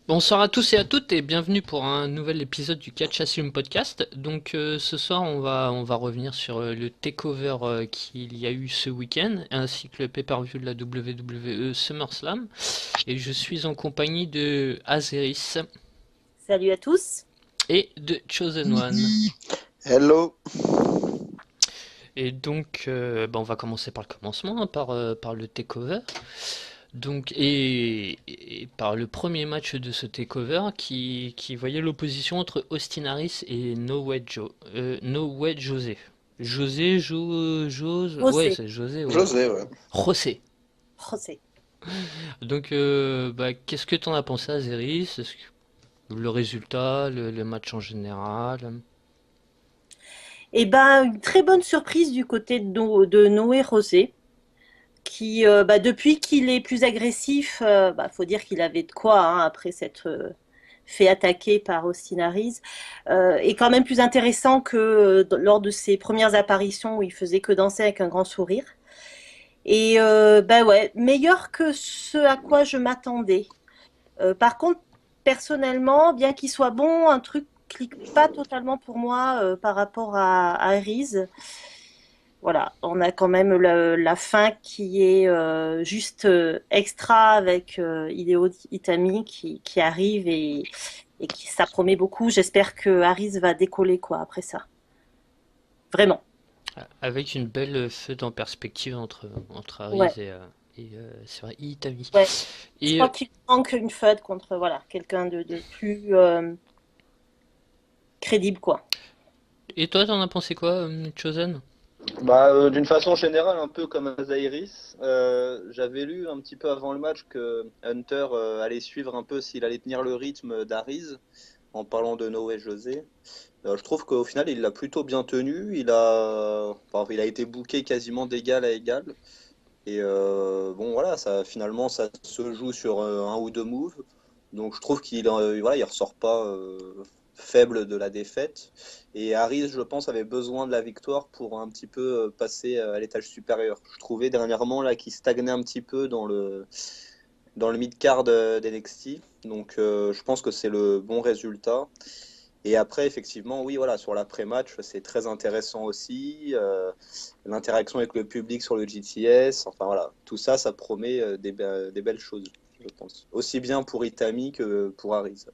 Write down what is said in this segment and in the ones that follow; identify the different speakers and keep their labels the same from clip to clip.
Speaker 1: Bonsoir à tous et à toutes et bienvenue pour un nouvel épisode du Catch Assume Podcast. Donc ce soir on va revenir sur le takeover qu'il y a eu ce week-end ainsi que le pay-per-view de la WWE SummerSlam. Et je suis en compagnie de Azeris
Speaker 2: Salut à tous.
Speaker 1: et de Chosen One.
Speaker 3: Hello.
Speaker 1: Et donc on va commencer par le commencement, hein, par le takeover. Donc, et par le premier match de ce takeover qui voyait l'opposition entre Austin Harris et No Way José. Ouais,
Speaker 2: José.
Speaker 1: c'est José, ouais.
Speaker 3: José, ouais.
Speaker 1: José.
Speaker 2: José.
Speaker 1: Donc, qu'est-ce que t'en as pensé, Azeris? Le résultat, le match en général?
Speaker 2: Eh ben, une très bonne surprise du côté de Noé José, qui, depuis qu'il est plus agressif, faut dire qu'il avait de quoi, hein, après s'être fait attaquer par Austin Harris, est quand même plus intéressant que lors de ses premières apparitions où il faisait que danser avec un grand sourire. Et ouais, meilleur que ce à quoi je m'attendais. Par contre, personnellement, bien qu'il soit bon, un truc clique pas totalement pour moi par rapport à Harry's. Voilà, on a quand même la fin qui est juste extra avec Hideo Itami qui arrive et qui ça promet beaucoup. J'espère que Harry's va décoller quoi après ça. Vraiment.
Speaker 1: Avec une belle feuille en perspective entre Harris
Speaker 2: Ouais,
Speaker 1: et c'est vrai, Itami.
Speaker 2: ouais. Je
Speaker 1: Et,
Speaker 2: crois qu'il manque une FUD contre voilà quelqu'un de plus crédible quoi.
Speaker 1: et toi, t'en as pensé quoi, Chosen?
Speaker 3: D'une façon générale, un peu comme Azairis, j'avais lu un petit peu avant le match que Hunter allait suivre un peu s'il allait tenir le rythme d'Ariz en parlant de Noé José. Je trouve qu'au final, il l'a plutôt bien tenu. Il a été booké quasiment d'égal à égal. Et bon, voilà, finalement, ça se joue sur un ou deux moves. Donc je trouve qu'il il ressort pas faible de la défaite. Et Harris, je pense, avait besoin de la victoire pour un petit peu passer à l'étage supérieur. Je trouvais dernièrement là qu'il stagnait un petit peu dans le mid-card d'NXT. Donc je pense que c'est le bon résultat. Et après, effectivement, oui, voilà, sur l'après-match, c'est très intéressant aussi. L'interaction avec le public sur le GTS, enfin voilà, tout ça, ça promet des belles choses, je pense. Aussi bien pour Itami que pour Harris.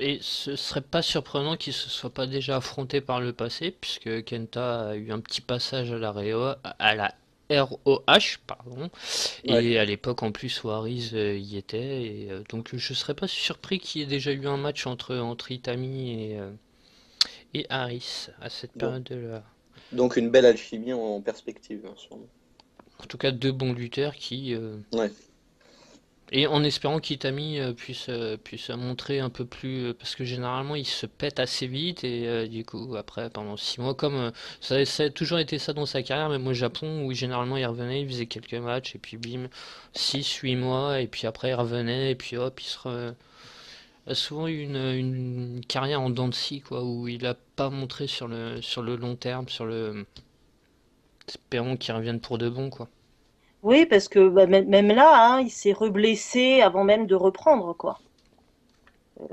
Speaker 1: Et ce serait pas surprenant qu'il se soit pas déjà affronté par le passé, puisque Kenta a eu un petit passage à la ROH, pardon,
Speaker 3: Ouais.
Speaker 1: et à l'époque en plus où Harris y était, et donc je serais pas surpris qu'il y ait déjà eu un match entre Itami et Harris à cette
Speaker 3: Donc,
Speaker 1: période-là.
Speaker 3: donc une belle alchimie en perspective, hein, sûrement.
Speaker 1: En tout cas, deux bons lutteurs qui,
Speaker 3: Ouais.
Speaker 1: et en espérant qu'Itami puisse montrer un peu plus, parce que généralement il se pète assez vite et du coup après pendant 6 mois, comme ça a toujours été ça dans sa carrière, même au Japon où généralement il revenait, il faisait quelques matchs et puis bim, 6 8 mois et puis après il revenait et puis hop a souvent eu une carrière en dents de scie quoi, où il a pas montré sur le long terme, espérons qu'il revienne pour de bon quoi.
Speaker 2: Oui, parce que même là, hein, il s'est reblessé avant même de reprendre, quoi.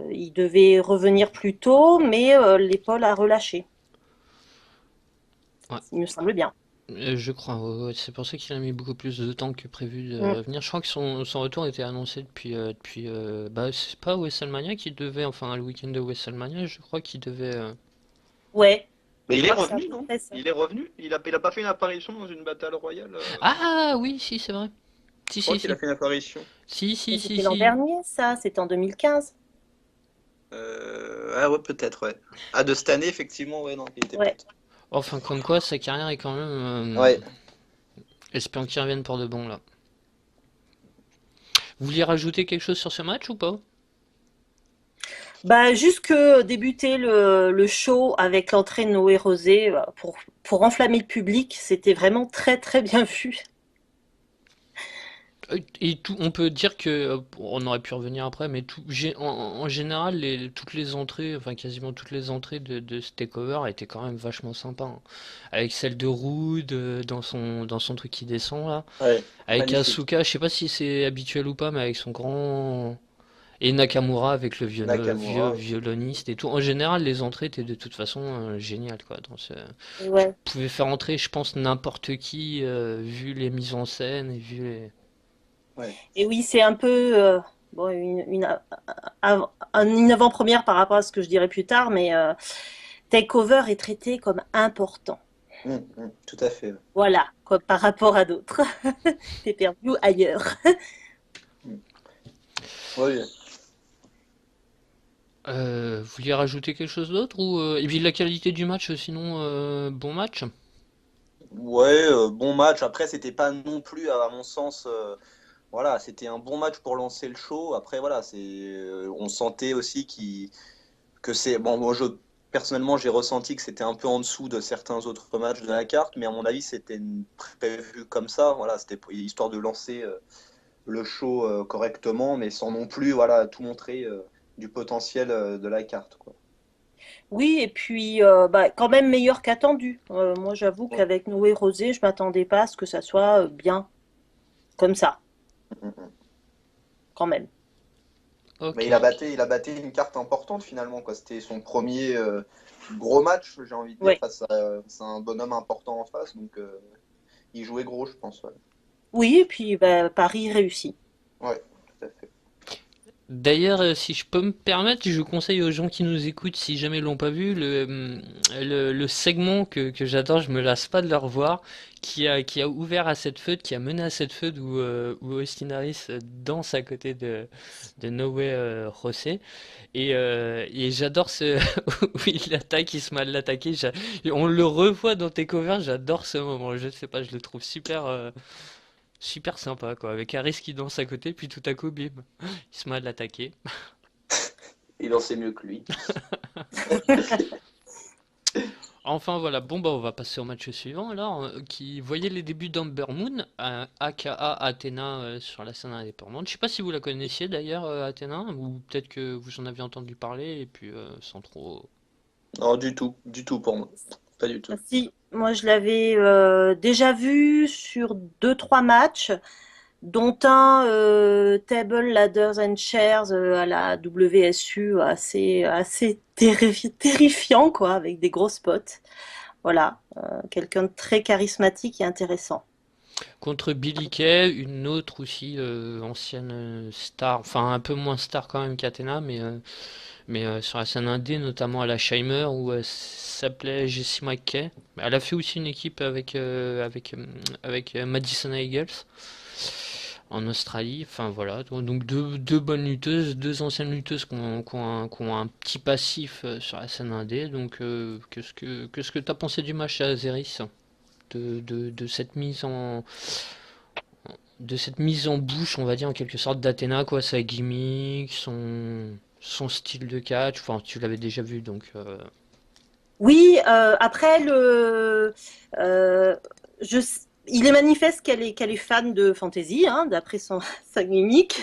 Speaker 2: Il devait revenir plus tôt, mais l'épaule a relâché.
Speaker 1: Ouais.
Speaker 2: Il me semble bien.
Speaker 1: Je crois, ouais, ouais. C'est pour ça qu'il a mis beaucoup plus de temps que prévu de
Speaker 2: Mm.
Speaker 1: revenir. Je crois que son retour était annoncé depuis, c'est pas WrestleMania qui devait, enfin le week-end de WrestleMania, je crois qu'il devait.
Speaker 2: Ouais,
Speaker 3: Mais
Speaker 2: je
Speaker 3: il est
Speaker 2: crois que c'est à
Speaker 3: revenu,
Speaker 2: peu
Speaker 3: non?
Speaker 2: près ça.
Speaker 3: Il est revenu? Il a pas fait une apparition dans une Battle Royale?
Speaker 1: Ah oui, si, c'est vrai. Si,
Speaker 3: Je crois
Speaker 1: si,
Speaker 3: qu'il a
Speaker 1: si.
Speaker 3: fait une apparition.
Speaker 1: Si,
Speaker 2: Mais
Speaker 1: si, si,
Speaker 2: c'était l'an
Speaker 1: si.
Speaker 2: dernier, ça. C'était en 2015.
Speaker 3: Ah ouais, peut-être, ouais. Ah, de cette année, effectivement, ouais, non, il était
Speaker 2: Ouais.
Speaker 3: peut-être.
Speaker 1: Enfin, comme quoi, sa carrière est quand même.
Speaker 3: Ouais.
Speaker 1: Espérons qu'il revienne pour de bon là. Vous vouliez rajouter quelque chose sur ce match ou pas?
Speaker 2: Bah, juste que débuter le show avec l'entrée de Noé Rosé pour enflammer le public, c'était vraiment très très bien vu.
Speaker 1: Et tout, on peut dire que, on aurait pu revenir après, mais en général, toutes les entrées, enfin quasiment toutes les entrées de ce takeover étaient quand même vachement sympas, hein. Avec celle de Rude dans son truc qui descend là.
Speaker 3: Ouais,
Speaker 1: Avec
Speaker 3: magnifique.
Speaker 1: Asuka, je sais pas si c'est habituel ou pas, mais avec son grand. Et Nakamura avec le vieux
Speaker 3: Nakamura.
Speaker 1: violoniste et tout. En général, les entrées étaient de toute façon géniales, quoi. Tu
Speaker 2: Ouais.
Speaker 1: pouvais faire entrer, je pense, n'importe qui, vu les mises en scène et vu les...
Speaker 3: Ouais.
Speaker 2: Et oui, c'est un peu bon, une avant-première par rapport à ce que je dirais plus tard, mais Takeover est traité comme important.
Speaker 3: Tout à fait.
Speaker 2: Voilà, quoi, par rapport à d'autres. Pay-per-view ailleurs.
Speaker 3: Mm. Oui.
Speaker 1: Vous vouliez rajouter quelque chose d'autre ou et puis la qualité du match, sinon bon match.
Speaker 3: Ouais, bon match. Après, c'était pas non plus, à mon sens, voilà, c'était un bon match pour lancer le show. Après, voilà, on sentait aussi que c'est bon. Moi, personnellement, j'ai ressenti que c'était un peu en dessous de certains autres matchs de la carte, mais à mon avis, c'était prévu comme ça. Voilà, c'était histoire de lancer le show correctement, mais sans non plus, voilà, tout montrer du potentiel de la carte, quoi.
Speaker 2: Oui, et puis bah, quand même meilleur qu'attendu. Moi, j'avoue
Speaker 3: Ouais.
Speaker 2: qu'avec Noé Rosé, je m'attendais pas à ce que ça soit bien comme ça,
Speaker 3: Mm, mm.
Speaker 2: quand même.
Speaker 3: Mais
Speaker 1: Ok.
Speaker 3: il a battu une carte importante finalement, quoi. C'était son premier gros match, j'ai envie de dire,
Speaker 2: Ouais.
Speaker 3: face à c'est un bonhomme important en face, donc il jouait gros, je pense. Ouais,
Speaker 2: Oui, et puis bah, Paris réussit.
Speaker 3: ouais, tout à fait.
Speaker 1: D'ailleurs, si je peux me permettre, je conseille aux gens qui nous écoutent, si jamais ils l'ont pas vu, le segment que j'adore, je me lasse pas de le revoir, qui a ouvert à cette feud, qui a mené à cette feud où Austin Harris danse à côté de No Way José. Et j'adore ce où il attaque, il se met à l'attaquer. On le revoit dans tes covers, j'adore ce moment. Je sais pas, je le trouve super sympa quoi. Avec Harris qui danse à côté, puis tout à coup, bim, il se met à l'attaquer.
Speaker 3: Il en sait mieux que lui.
Speaker 1: Enfin voilà, bon bah on va passer au match suivant alors, qui voyait les débuts d'Amber Moon, aka Athena sur la scène indépendante. Je sais pas si vous la connaissiez d'ailleurs, Athena, ou peut-être que vous en avez entendu parler et puis sans trop.
Speaker 3: Non, du tout pour moi. Pas du tout.
Speaker 2: Si, moi je l'avais déjà vu sur deux, trois matchs, dont un Table, Ladders and Chairs à la WSU assez terrifiant, quoi, avec des gros spots. Voilà, quelqu'un de très charismatique et intéressant.
Speaker 1: Contre Billie Kay, une autre aussi ancienne star, enfin un peu moins star quand même qu'Athena, mais sur la scène indé, notamment à la Shimmer, où elle s'appelait Jessie McKay. Elle a fait aussi une équipe avec Madison Eagles en Australie. Enfin voilà, donc deux bonnes lutteuses, deux anciennes lutteuses qui ont un petit passif sur la scène indé. Donc qu'est-ce que t'as pensé du match à Azeris? De cette mise en bouche, on va dire en quelque sorte, d'Athena, quoi, sa gimmick, son style de catch, enfin tu l'avais déjà vu donc
Speaker 2: Oui, après euh, je, il est manifeste qu'elle est fan de fantasy, hein, d'après sa mimique.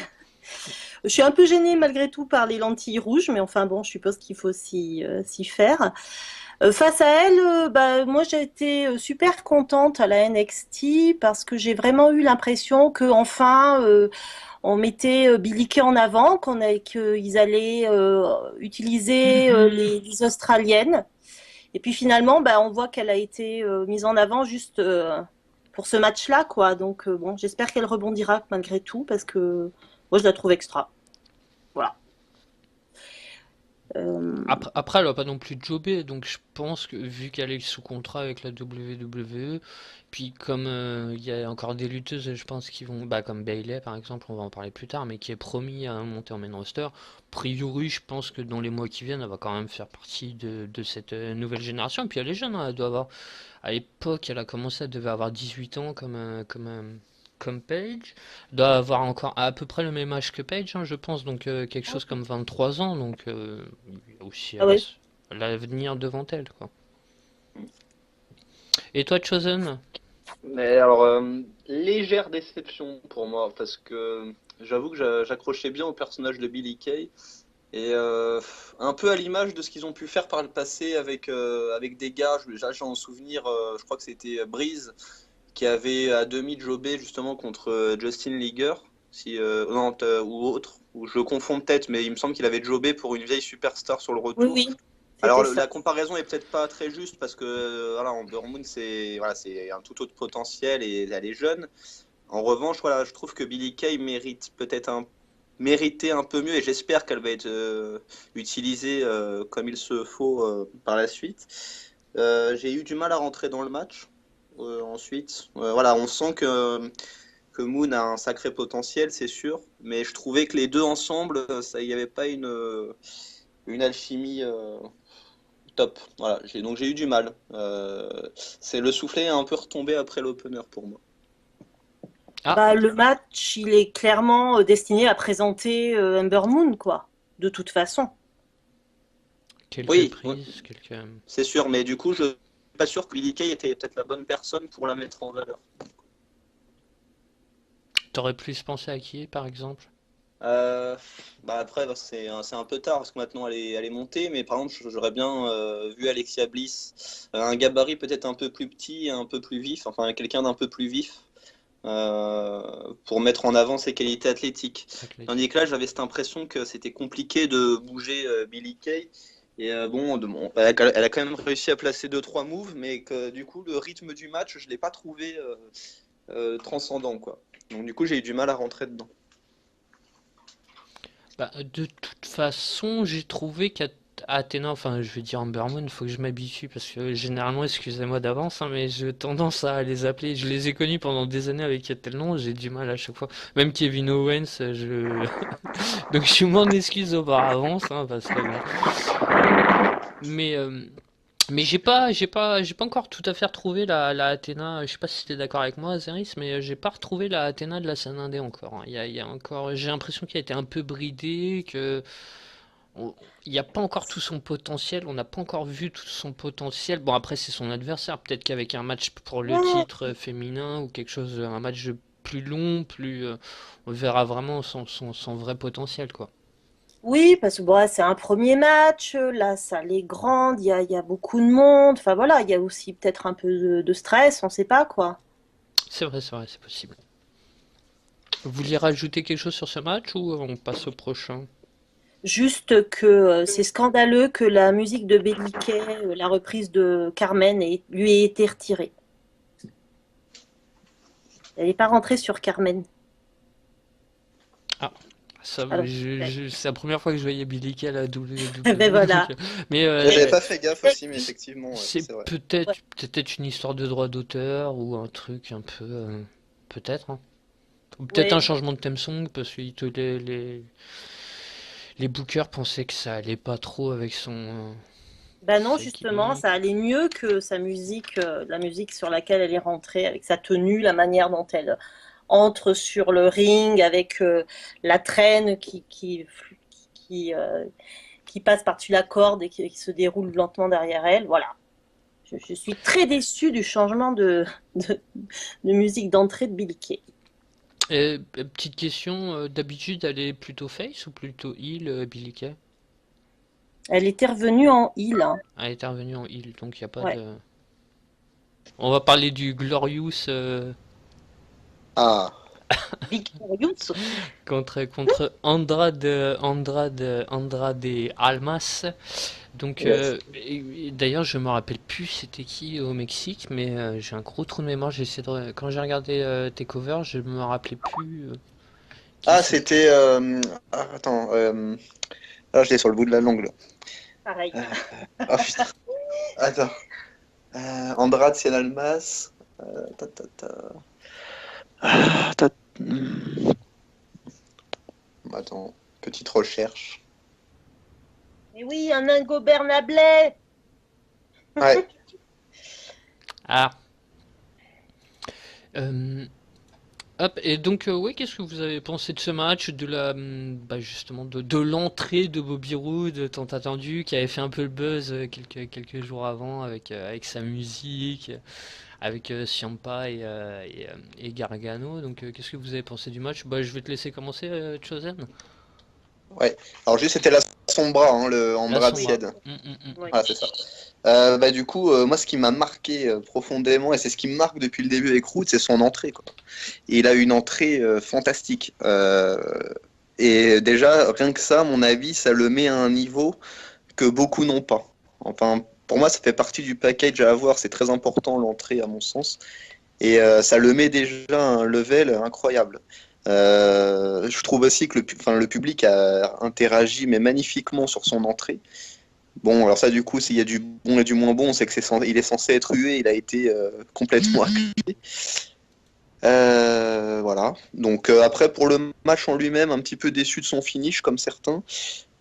Speaker 2: Je suis un peu gênée malgré tout par les lentilles rouges, mais enfin bon, je suppose qu'il faut s'y faire. Face à elle, bah, moi j'ai été super contente à la NXT parce que j'ai vraiment eu l'impression que enfin on mettait Billie Kay en avant, qu'ils allaient utiliser les Australiennes. Et puis finalement, bah, on voit qu'elle a été mise en avant juste pour ce match-là, quoi. Donc bon, j'espère qu'elle rebondira malgré tout parce que moi je la trouve extra. Voilà. Euh,
Speaker 1: après elle va pas non plus jobber, donc je pense que vu qu'elle est sous contrat avec la WWE, puis comme il y a encore des lutteuses, je pense qui vont, bah comme Bayley par exemple, on va en parler plus tard, mais qui est promis à monter en main roster, a priori je pense que dans les mois qui viennent, elle va quand même faire partie de cette nouvelle génération. Puis elle est jeune, hein, elle doit avoir, à l'époque elle a commencé, elle devait avoir 18 ans comme Paige, doit avoir encore à peu près le même âge que Paige, hein, je pense, donc quelque chose comme 23 ans, donc il y a aussi
Speaker 2: ah ouais.
Speaker 1: l'avenir devant elle, quoi. Et toi, Chosen?
Speaker 3: Mais alors, légère déception pour moi, parce que j'avoue que j'accrochais bien au personnage de Billy Kay. Et un peu à l'image de ce qu'ils ont pu faire par le passé avec des gars, j'ai en souvenir, je crois que c'était Breeze qui avait à demi jobé justement contre Justin Liger. si, Nantes ou autre, ou je confonds peut-être, mais il me semble qu'il avait jobé pour une vieille superstar sur le
Speaker 2: Oui,
Speaker 3: retour.
Speaker 2: oui,
Speaker 3: Alors
Speaker 2: c'était ça.
Speaker 3: la comparaison est peut-être pas très juste parce que voilà, Amber Moon c'est un tout autre potentiel et elle est jeune. En revanche, voilà, je trouve que Billie Kay méritait un peu mieux et j'espère qu'elle va être utilisée comme il se faut par la suite. J'ai eu du mal à rentrer dans le match. Ensuite, voilà, on sent que Moon a un sacré potentiel, c'est sûr, mais je trouvais que les deux ensemble, il n'y avait pas une alchimie top. Voilà, donc j'ai eu du mal. C'est le soufflet est un peu retombé après l'opener pour moi.
Speaker 1: Ah,
Speaker 2: Bah, le match, il est clairement destiné à présenter Ember Moon, quoi, de toute façon.
Speaker 1: quelques
Speaker 3: Oui, oui,
Speaker 1: prises, quelques.
Speaker 3: c'est sûr, mais du coup, je suis pas sûr que Billie Kay était peut-être la bonne personne pour la mettre en valeur.
Speaker 1: T'aurais plus pensé à qui, par exemple?
Speaker 3: Euh, Bah après, c'est un peu tard parce que maintenant elle est montée, mais par exemple, j'aurais bien vu Alexia Bliss, un gabarit peut-être un peu plus petit, un peu plus vif, enfin quelqu'un d'un peu plus vif, pour mettre en avant ses qualités athlétiques. Tandis
Speaker 1: Athlétique.
Speaker 3: que là, j'avais cette impression que c'était compliqué de bouger Billie Kay. Et bon, elle a quand même réussi à placer deux trois moves, mais que du coup, le rythme du match, je l'ai pas trouvé transcendant, quoi. Donc du coup, j'ai eu du mal à rentrer dedans.
Speaker 1: Bah, de toute façon, j'ai trouvé qu'Athéna, enfin, je vais dire Amber Moon, faut que je m'habitue parce que généralement, excusez-moi d'avance, hein, mais j'ai tendance à les appeler. Je les ai connus pendant des années avec un tel nom, j'ai du mal à chaque fois. Même Kevin Owens, donc je m'en excuse auparavant, hein, parce que bon. Mais j'ai pas encore tout à fait retrouvé la Athéna. Je sais pas si tu es d'accord avec moi, Azeris, mais j'ai pas retrouvé la Athéna de la scène indé encore, hein. Il y a encore, j'ai l'impression qu'il a été un peu bridé, que on- il n'y a pas encore tout son potentiel. On n'a pas encore vu tout son potentiel. Bon, après c'est son adversaire. Peut-être qu'avec un match pour le
Speaker 2: Ouais.
Speaker 1: titre féminin ou quelque chose, un match plus long, on verra vraiment son vrai potentiel, quoi.
Speaker 2: Oui, parce que bon, c'est un premier match, la salle est grande, il y a beaucoup de monde. Enfin voilà, il y a aussi peut-être un peu de stress, on sait pas quoi.
Speaker 1: C'est vrai, c'est possible. Vous vouliez rajouter quelque chose sur ce match ou on passe au prochain?
Speaker 2: Juste que c'est scandaleux que la musique de Béliquet, la reprise de Carmen, lui ait été retirée. Elle n'est pas rentrée sur Carmen.
Speaker 1: Ah, ça,
Speaker 2: Alors,
Speaker 1: c'est la première fois que je voyais Billy Kay à la
Speaker 2: ben
Speaker 1: WWE, donc,
Speaker 2: voilà.
Speaker 1: mais
Speaker 3: J'avais
Speaker 2: Et
Speaker 3: pas fait gaffe aussi, mais effectivement, ouais,
Speaker 1: c'est
Speaker 3: c'est vrai.
Speaker 2: ouais,
Speaker 1: peut-être une histoire de droit d'auteur ou un truc un peu, peut-être, hein. Ou peut-être un
Speaker 2: ouais.
Speaker 1: changement de theme song parce que les bookers pensaient que ça allait pas trop avec
Speaker 2: Ben non,
Speaker 1: sa
Speaker 2: justement,
Speaker 1: gimmick.
Speaker 2: ça allait mieux que sa musique, la musique sur laquelle elle est rentrée, avec sa tenue, la manière dont elle entre sur le ring, avec la traîne qui, euh, qui passe par-dessus la corde et qui se déroule lentement derrière elle. Voilà. Je suis très déçue du changement de musique d'entrée de Billy Kay.
Speaker 1: Et, petite question, d'habitude elle est plutôt face ou plutôt heel, Billy Kay?
Speaker 2: Elle était revenue en heel, hein.
Speaker 1: Elle est intervenue en heel, donc il y a pas
Speaker 2: Ouais.
Speaker 1: de. On va parler du Glorious
Speaker 3: Ah,
Speaker 2: Victorious.
Speaker 1: contre Andrade Almas. Donc,
Speaker 3: yes.
Speaker 1: et d'ailleurs, je me rappelle plus c'était qui au Mexique, mais j'ai un gros trou de mémoire. Quand j'ai regardé tes covers, je me rappelais plus qui
Speaker 3: Ah,
Speaker 1: c'était.
Speaker 3: c'était. Attends, là, je l'ai sur le bout de la langue, là.
Speaker 2: Pareil.
Speaker 3: Euh, Ah, putain. Attends. Andrade Cien Almas. Ta, ta, ta. Attends, petite recherche.
Speaker 2: Mais oui, un Ingo Bernablet.
Speaker 3: Ouais.
Speaker 1: Ah, euh, hop, et donc, ouais, qu'est-ce que vous avez pensé de ce match, bah justement, de l'entrée de Bobby Roode, tant attendu, qui avait fait un peu le buzz quelques jours avant avec sa musique, avec Ciampa et Gargano. Donc, qu'est-ce que vous avez pensé du match? Bah, je vais te laisser commencer, Chosen.
Speaker 3: Ouais. Alors juste, c'était la Sombra, hein, en
Speaker 1: La
Speaker 3: bras de
Speaker 1: Sombra.
Speaker 3: Sied.
Speaker 2: Oui.
Speaker 3: Voilà, c'est ça. Du coup, moi, ce qui m'a marqué profondément, et c'est ce qui me marque depuis le début avec Root, c'est son entrée, quoi. Et il a une entrée fantastique. Et déjà, rien que ça, à mon avis, ça le met à un niveau que beaucoup n'ont pas. Enfin, pour moi, ça fait partie du package à avoir. C'est très important, l'entrée, à mon sens. Et ça le met déjà à un level incroyable. Je trouve aussi que le public a interagi mais magnifiquement sur son entrée. Bon, alors ça, du coup, s'il y a du bon et du moins bon, c'est que il est censé être hué, il a été complètement accueilli. Voilà. Donc après, pour le match en lui-même, un petit peu déçu de son finish, comme certains.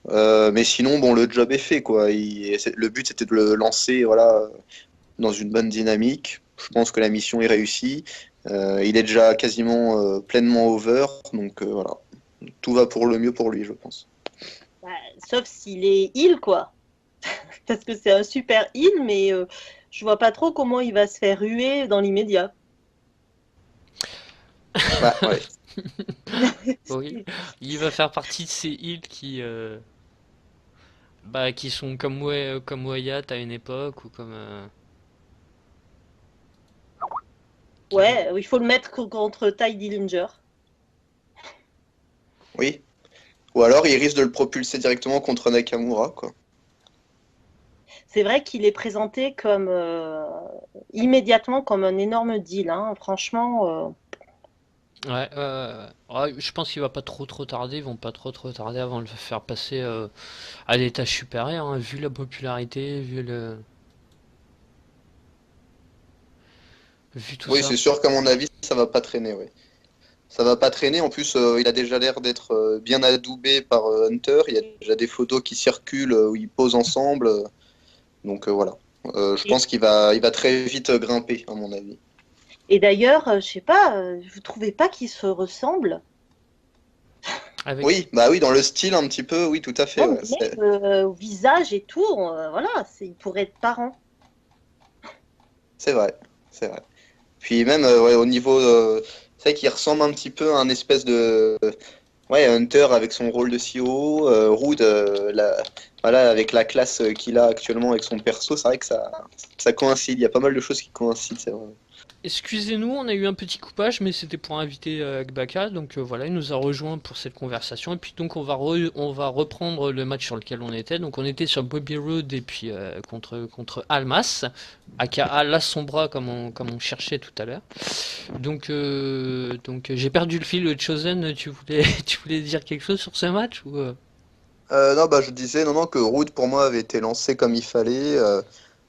Speaker 3: Mais sinon, bon, le job est fait, quoi. Le but, c'était de le lancer, voilà, dans une bonne dynamique. Je pense que la mission est réussie. Il est déjà quasiment pleinement over, donc voilà. Tout va pour le mieux pour lui, je pense.
Speaker 2: Bah, sauf s'il est heal, quoi. Parce que c'est un super heal, mais je vois pas trop comment il va se faire ruer dans l'immédiat.
Speaker 3: Bah, ouais.
Speaker 1: Oui, il va faire partie de ces heals qui sont comme Wyatt à une époque ou comme qui vont.
Speaker 2: Ouais, il faut le mettre contre Ty Dillinger.
Speaker 3: Oui. Ou alors, il risque de le propulser directement contre Nakamura, quoi.
Speaker 2: C'est vrai qu'il est présenté comme immédiatement comme un énorme deal, hein. Franchement,
Speaker 1: Ouais, ouais, je pense qu'il va pas trop tarder, ils vont pas trop tarder avant de le faire passer à l'étage supérieur, hein, vu la popularité, vu tout
Speaker 3: Oui,
Speaker 1: ça.
Speaker 3: c'est sûr qu'à mon avis, ça va pas traîner, ouais. Ça va pas traîner. En plus, il a déjà l'air d'être bien adoubé par Hunter. Il y a déjà des photos qui circulent où ils posent ensemble. Donc voilà. Je
Speaker 2: et,
Speaker 3: pense il va très vite grimper, à mon avis.
Speaker 2: et d'ailleurs, je sais pas, vous trouvez pas qu'ils se ressemblent?
Speaker 1: Avec,
Speaker 3: Oui, bah oui, dans le style un petit peu, oui, tout à fait.
Speaker 2: Non,
Speaker 3: Ouais.
Speaker 2: mais même au visage et tout, voilà, ils pourraient être parents.
Speaker 3: C'est vrai, c'est vrai. Puis même ouais, au niveau, c'est vrai qu'il ressemble un petit peu à un espèce de, ouais, Hunter avec son rôle de CEO, Root, voilà, avec la classe qu'il a actuellement avec son perso, c'est vrai que ça coïncide. Il y a pas mal de choses qui coïncident, c'est vrai.
Speaker 1: excusez-nous, on a eu un petit coupage, mais c'était pour inviter Agbaka, donc voilà, il nous a rejoint pour cette conversation, et puis donc on va reprendre le match sur lequel on était, donc on était sur Bobby Roode et puis contre Almas, aka La Sombra comme on cherchait tout à l'heure. Donc j'ai perdu le fil, Chosen, tu voulais dire quelque chose sur ce match ou
Speaker 3: Non, bah je disais non, non, que Root pour moi avait été lancé comme il fallait,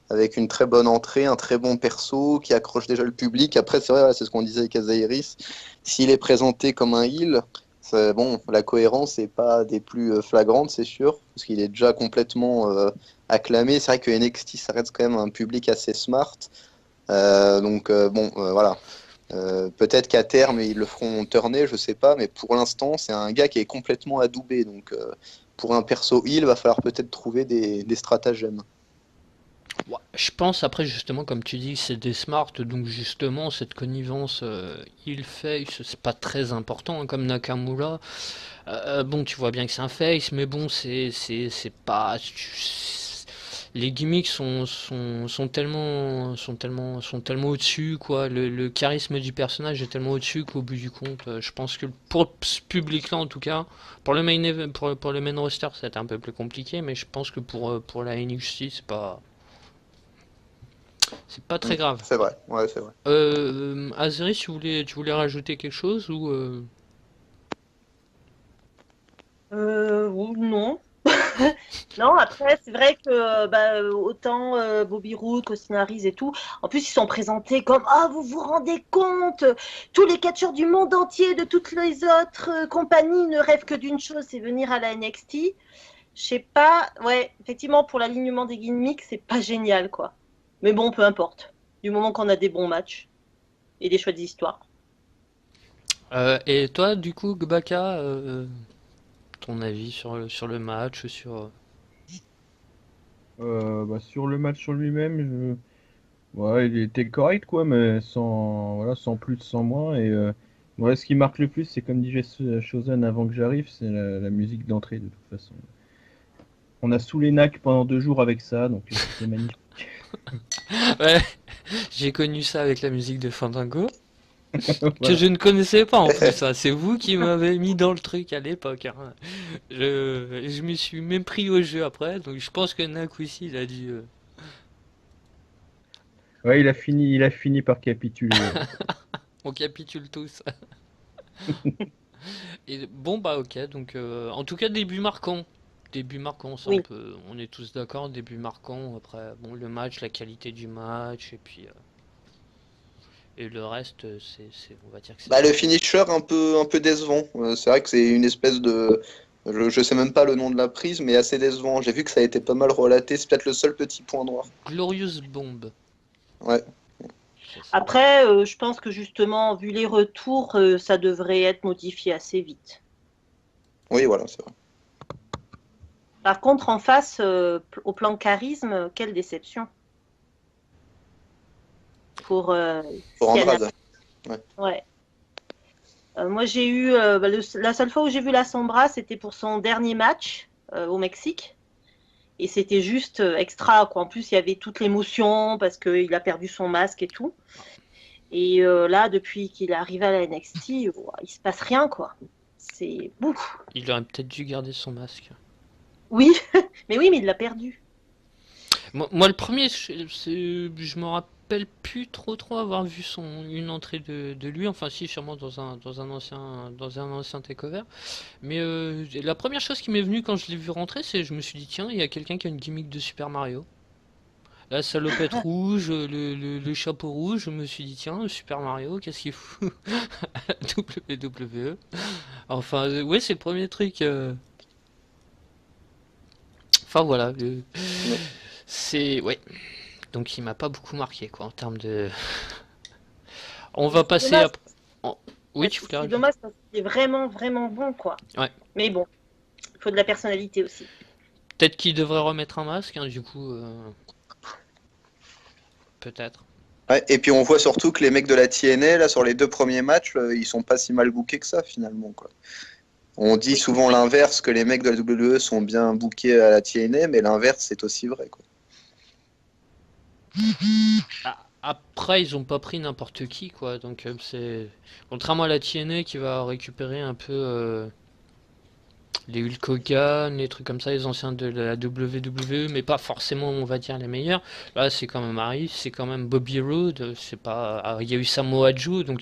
Speaker 3: avec une très bonne entrée, un très bon perso qui accroche déjà le public. Après, c'est vrai, ouais, c'est ce qu'on disait avec Azaïris. S'il est présenté comme un heel, bon, la cohérence n'est pas des plus flagrantes, c'est sûr, parce qu'il est déjà complètement acclamé. C'est vrai que NXT, ça reste quand même un public assez smart. Voilà. Peut-être qu'à terme, ils le feront turner, je sais pas, mais pour l'instant, c'est un gars qui est complètement adoubé. Donc, pour un perso heel, va falloir peut-être trouver des stratagèmes.
Speaker 1: ouais, je pense après justement comme tu dis c'est des smart donc justement cette connivence il face c'est pas très important hein, comme Nakamura. Bon tu vois bien que c'est un face mais bon c'est pas les gimmicks sont tellement au-dessus quoi le charisme du personnage est tellement au-dessus qu'au bout du compte je pense que pour ce public là en tout cas pour le pour le main roster c'est un peu plus compliqué mais je pense que pour la NXT c'est pas
Speaker 3: Mm,
Speaker 1: très grave.
Speaker 3: c'est vrai, ouais, c'est vrai.
Speaker 1: Azeri, tu voulais rajouter quelque chose ou
Speaker 2: Ou non. Non, après, c'est vrai que autant Bobby Roode, Austin Aries et tout, en plus, ils sont présentés comme ah, vous vous rendez compte, tous les catcheurs du monde entier, de toutes les autres compagnies ne rêvent que d'une chose, c'est venir à la NXT. Je sais pas, ouais, effectivement, pour l'alignement des gimmicks, c'est pas génial, quoi. Mais bon, peu importe. Du moment qu'on a des bons matchs et des chouettes histoires.
Speaker 1: et toi, du coup, Gbaka, ton avis sur le match, sur
Speaker 4: Sur le match en lui-même, ouais, il était correct, quoi, mais voilà, sans plus, sans moins. Et ouais, ce qui marque le plus, c'est comme disait Chosen avant que j'arrive, c'est la musique d'entrée, de toute façon. On a saoulé NAC pendant 2 jours avec ça, donc c'était magnifique.
Speaker 1: Ouais, j'ai connu ça avec la musique de Fandango, que
Speaker 4: Voilà.
Speaker 1: je ne connaissais pas en plus, hein. C'est vous qui m'avez mis dans le truc à l'époque, hein. Je me suis même pris au jeu après, donc je pense que Nak aussi, il a dû...
Speaker 4: Ouais, il a fini par capituler.
Speaker 1: On capitule tous. Et bon, bah ok, donc en tout cas, début marquant. Début marquant, ça
Speaker 2: Oui.
Speaker 1: on est tous d'accord, début marquant. Après, bon, le match, la qualité du match, et puis et le reste, on va dire que c'est
Speaker 3: Bah, le
Speaker 1: secondaire.
Speaker 3: finisher un peu décevant. C'est vrai que c'est une espèce de. Je sais même pas le nom de la prise, mais assez décevant. J'ai vu que ça a été pas mal relaté. C'est peut-être le seul petit point noir.
Speaker 1: Glorious Bomb,
Speaker 3: Ouais.
Speaker 1: c'est ça.
Speaker 2: Après, je pense que justement, vu les retours, ça devrait être modifié assez vite.
Speaker 3: Oui, voilà, c'est vrai.
Speaker 2: Par contre, en face, au plan charisme, quelle déception pour
Speaker 3: Pour
Speaker 2: Siana.
Speaker 3: Andrade. Ouais.
Speaker 2: Ouais. Moi, j'ai eu la seule fois où j'ai vu la Sombra, c'était pour son dernier match au Mexique. Et c'était juste extra, quoi. En plus, il y avait toute l'émotion parce qu'il a perdu son masque et tout. Et là, depuis qu'il est arrivé à la NXT, il se passe rien, quoi. C'est ouf.
Speaker 1: Il aurait peut-être dû garder son masque.
Speaker 2: Oui, mais oui, mais il l'a perdu.
Speaker 1: Moi, le premier, je me rappelle plus trop avoir vu une entrée de lui. Enfin, si, sûrement dans un ancien takeover. Mais la première chose qui m'est venue quand je l'ai vu rentrer, c'est je me suis dit, tiens, il y a quelqu'un qui a une gimmick de Super Mario. La salopette rouge, le chapeau rouge, je me suis dit, tiens, Super Mario, qu'est-ce qu'il fout à WWE? Enfin, ouais, c'est le premier truc. Enfin, voilà.
Speaker 3: Ouais.
Speaker 1: C'est. Ouais. Donc, il m'a pas beaucoup marqué, quoi, en termes de. On va
Speaker 2: C'est
Speaker 1: passer
Speaker 2: dommage.
Speaker 1: à. en- Oui, tu voulais
Speaker 2: C'est
Speaker 1: rajouter?
Speaker 2: dommage parce qu'il est vraiment, vraiment bon, quoi.
Speaker 1: Ouais.
Speaker 2: Mais bon, il faut de la personnalité aussi.
Speaker 1: Peut-être qu'il devrait remettre un masque, hein, du coup. Peut-être.
Speaker 3: Ouais, et puis on voit surtout que les mecs de la TNA, là, sur les 2 premiers matchs, ils sont pas si mal bookés que ça, finalement, quoi. On dit
Speaker 2: Oui.
Speaker 3: souvent l'inverse, que les mecs de la WWE sont bien bookés à la TNA, mais l'inverse, c'est aussi vrai, quoi.
Speaker 1: Après, ils ont pas pris n'importe qui, quoi. Donc, c'est. Contrairement à la TNA qui va récupérer un peu les Hulk Hogan, les trucs comme ça, les anciens de la WWE, mais pas forcément, on va dire, les meilleurs. Là, c'est quand même Harris, c'est quand même Bobby Roode, c'est pas. Il y a eu Samoa Joe, donc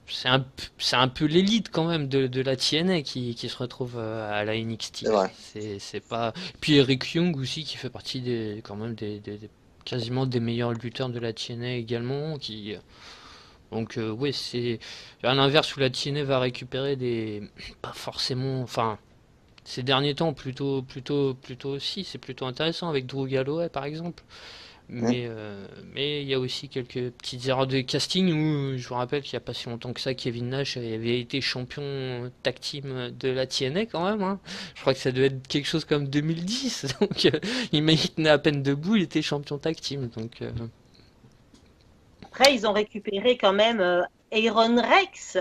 Speaker 1: c'est un peu l'élite quand même de la TNA qui se retrouve à la NXT.
Speaker 3: C'est vrai.
Speaker 1: C'est pas. Puis Eric Young aussi qui fait partie quand même quasiment des meilleurs lutteurs de la TNA également, qui. Donc oui, c'est à l'inverse où la TNA va récupérer des pas forcément, enfin ces derniers temps plutôt aussi, c'est plutôt intéressant avec Drew Galloway par exemple.
Speaker 3: Hum.
Speaker 1: Mais il y a aussi quelques petites erreurs de casting où je vous rappelle qu'il n'y a pas si longtemps que ça, Kevin Nash avait été champion tag team de la TNA quand même, hein. Je crois que ça devait être quelque chose comme 2010, donc il tenait à peine debout, il était champion tag team, donc
Speaker 2: Après, ils ont récupéré quand même Aaron Rex,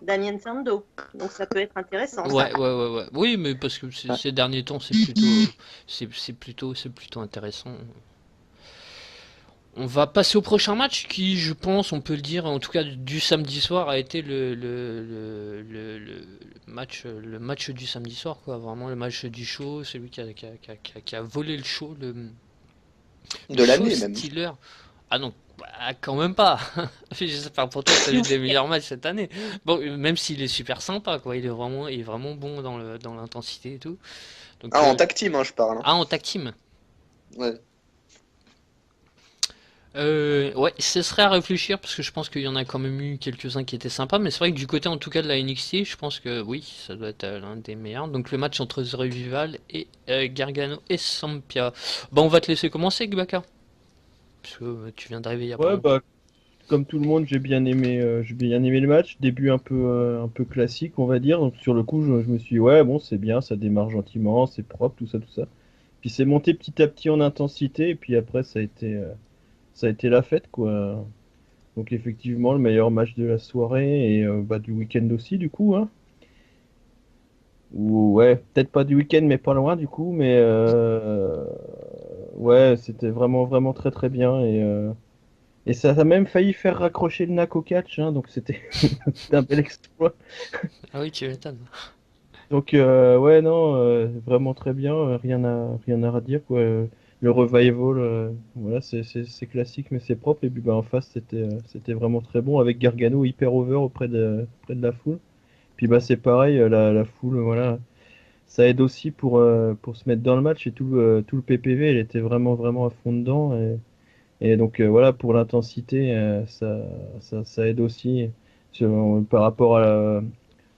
Speaker 2: Damien Sando. Donc ça peut être intéressant, ça.
Speaker 1: ouais. Oui, mais parce que
Speaker 3: Ouais.
Speaker 1: ces derniers temps, c'est plutôt intéressant. On va passer au prochain match qui, je pense, on peut le dire, en tout cas du samedi soir, a été le match du samedi soir, quoi. Vraiment le match du show, celui qui a volé le show, le
Speaker 3: De
Speaker 1: show
Speaker 3: l'année, même.
Speaker 1: stealer. Ah non, bah, quand même pas. J'espère pour toi que t'as eu des meilleurs matchs cette année. Bon, même s'il est super sympa, quoi. Il est vraiment bon dans l'intensité et tout. Donc,
Speaker 3: Ah, en tag team, hein, je parle, hein.
Speaker 1: ah, en tag team.
Speaker 3: Ouais.
Speaker 1: Ouais, ce serait à réfléchir parce que je pense qu'il y en a quand même eu quelques-uns qui étaient sympas, mais c'est vrai que du côté en tout cas de la NXT, je pense que oui, ça doit être l'un des meilleurs. Donc le match entre The Revival et Gargano et Ciampa. Bon, on va te laisser commencer, Gbaka, parce que tu viens d'arriver il y a pas
Speaker 4: Ouais,
Speaker 1: longtemps.
Speaker 4: bah, comme tout le monde, j'ai bien aimé le match. Début un peu classique, on va dire. Donc, sur le coup, je me suis dit, ouais, bon, c'est bien, ça démarre gentiment, c'est propre, tout ça, tout ça. Puis c'est monté petit à petit en intensité, et puis après, ça a été la fête, quoi. Donc, effectivement, le meilleur match de la soirée et bah, du week-end aussi, du coup, hein. Ou ouais, peut-être pas du week-end, mais pas loin du coup. Mais ouais, c'était vraiment vraiment très très bien et ça a même failli faire raccrocher le NAC au catch, hein, donc c'était c'était un bel exploit.
Speaker 1: Ah oui, tu m'étonnes.
Speaker 4: Donc ouais non, vraiment très bien, rien à redire quoi. Le revival, voilà, c'est classique mais c'est propre et puis bah en face c'était vraiment très bon avec Gargano hyper over auprès de la foule. Puis bah c'est pareil, la foule, voilà, ça aide aussi pour se mettre dans le match et tout le PPV, il était vraiment vraiment à fond dedans et donc voilà pour l'intensité, ça aide aussi par rapport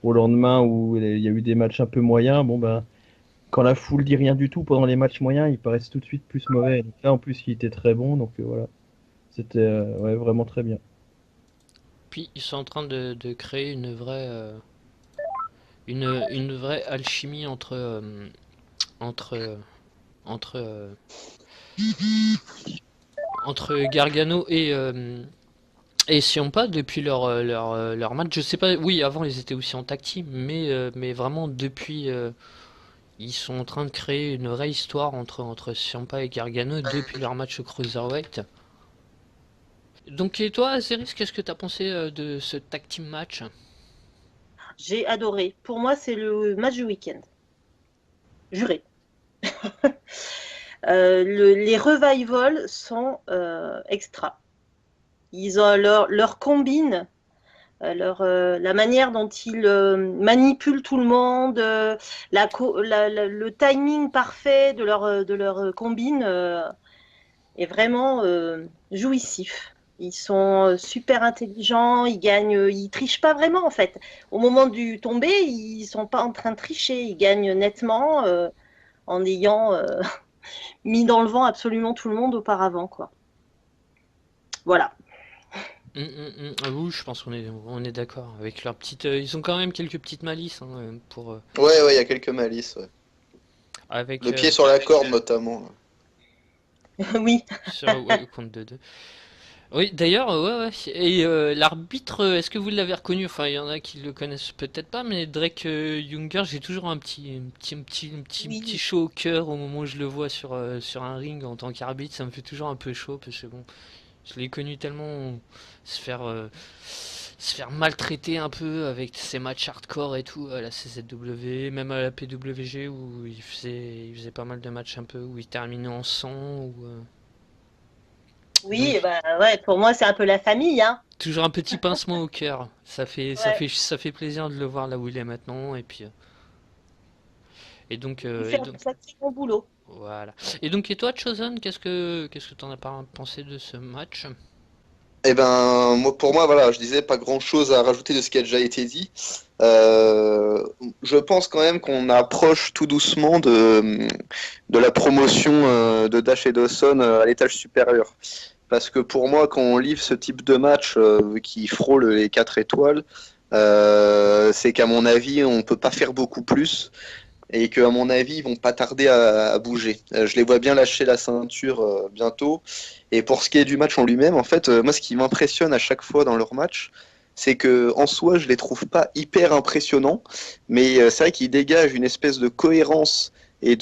Speaker 4: au lendemain où il y a eu des matchs un peu moyens. Bon ben quand la foule dit rien du tout pendant les matchs moyens, ils paraissent tout de suite plus mauvais. Donc là en plus il était très bon, donc voilà, c'était ouais, vraiment très bien.
Speaker 1: Puis ils sont en train de créer une vraie alchimie entre, entre, euh, entre Gargano et Ciampa depuis leur match. Je sais pas, oui, avant ils étaient aussi en tag team, mais vraiment depuis, ils sont en train de créer une vraie histoire entre Ciampa et Gargano depuis leur match au Cruiserweight. Donc, et toi, Azeris, qu'est-ce que t'as pensé de ce tag team match?
Speaker 2: J'ai adoré. Pour moi, c'est le match du week-end. Juré. Les revivals sont extra. Ils ont leur combine, la manière dont ils manipulent tout le monde, le timing parfait de leur combine est vraiment jouissif. Ils sont super intelligents, ils gagnent, ils trichent pas vraiment en fait. Au moment du tombé, ils sont pas en train de tricher, ils gagnent nettement en ayant mis dans le vent absolument tout le monde auparavant, quoi. Voilà.
Speaker 1: Ah oui, je pense qu'on est d'accord avec leur petite. Ils ont quand même quelques petites malices hein, pour
Speaker 3: Ouais, ouais, il y a quelques malices. Ouais.
Speaker 1: avec
Speaker 3: Le pied sur la corde, notamment.
Speaker 2: Oui.
Speaker 1: sur ouais, au compte de deux. Oui, d'ailleurs, ouais, ouais. Et l'arbitre, est-ce que vous l'avez reconnu? Enfin, il y en a qui le connaissent peut-être pas, mais Drake Younger, j'ai toujours un petit
Speaker 2: Oui.
Speaker 1: chaud au cœur au moment où je le vois sur un ring en tant qu'arbitre. Ça me fait toujours un peu chaud parce que bon, je l'ai connu tellement se faire, euh, se faire maltraiter un peu avec ses matchs hardcore et tout à la CZW, même à la PWG où il faisait pas mal de matchs un peu où il terminait en sang.
Speaker 2: Oui,
Speaker 1: Donc
Speaker 2: bah ouais, pour moi c'est un peu la famille, hein.
Speaker 1: toujours un petit pincement au cœur. Ça fait, ça
Speaker 2: Ouais.
Speaker 1: fait, ça fait plaisir de le voir là où il est maintenant. Et donc,
Speaker 2: Il
Speaker 1: euh,
Speaker 2: fait
Speaker 1: et
Speaker 2: un
Speaker 1: donc,
Speaker 2: sacré bon boulot.
Speaker 1: voilà. Et toi, Chosen, qu'est-ce que t'en as pensé de ce match?
Speaker 3: Eh ben, moi, pour moi, voilà, je disais pas grand-chose à rajouter de ce qui a déjà été dit. Euh, je pense quand même qu'on approche tout doucement de la promotion de Dash et Dawson à l'étage supérieur. Parce que pour moi, quand on livre ce type de match qui frôle les 4 étoiles, c'est qu'à mon avis, on peut pas faire beaucoup plus et qu'à mon avis, ils vont pas tarder à bouger. Je les vois bien lâcher la ceinture bientôt. Et pour ce qui est du match en lui-même, en fait, moi, ce qui m'impressionne à chaque fois dans leur match, c'est que en soi, je les trouve pas hyper impressionnants, mais c'est vrai qu'ils dégagent une espèce de cohérence et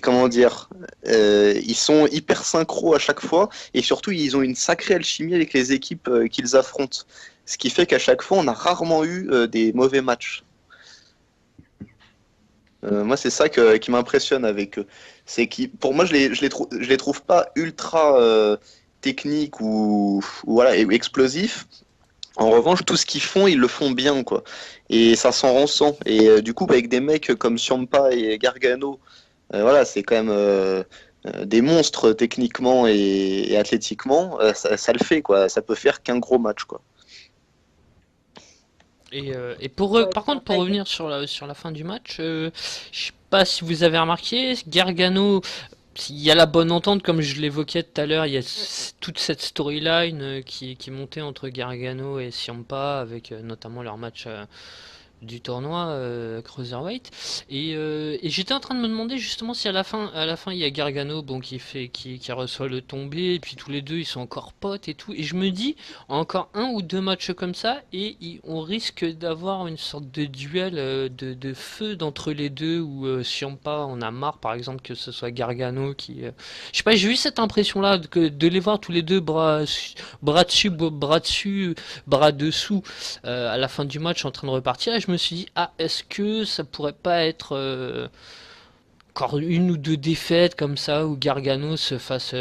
Speaker 3: comment dire, ils sont hyper synchro à chaque fois, et surtout, ils ont une sacrée alchimie avec les équipes qu'ils affrontent. Ce qui fait qu'à chaque fois, on a rarement eu des mauvais matchs. Moi, c'est ça qui m'impressionne avec eux. C'est qui, pour moi, je les trouve pas ultra techniques ou voilà, et explosifs. En revanche, tout ce qu'ils font, ils le font bien, quoi. Et ça s'en ressent. Et du coup, avec des mecs comme Ciampa et Gargano, voilà, c'est quand même des monstres techniquement et athlétiquement. Ça le fait, quoi. Ça peut faire qu'un gros match, quoi.
Speaker 1: Et
Speaker 2: Ouais,
Speaker 1: par
Speaker 2: ça
Speaker 1: contre, pour
Speaker 2: va être-
Speaker 1: revenir sur la fin du match, je sais pas si vous avez remarqué, Gargano, il y a la bonne entente, comme je l'évoquais tout à l'heure, il y a toute cette storyline qui montait entre Gargano et Ciampa, avec notamment leur match du tournoi Cruiserweight. Et j'étais en train de me demander justement si à la fin il y a Gargano bon, qui reçoit le tombé, et puis tous les deux ils sont encore potes et tout. Et je me dis, encore un ou deux matchs comme ça, et on risque d'avoir une sorte de duel de feu d'entre les deux, où Ciampa en a marre par exemple que ce soit Gargano qui. Je sais pas, j'ai eu cette impression-là de les voir tous les deux bras dessus, bras dessus, bras dessous à la fin du match en train de repartir, et je me suis dit, ah, est-ce que ça pourrait pas être encore une ou deux défaites comme ça où Gargano se fasse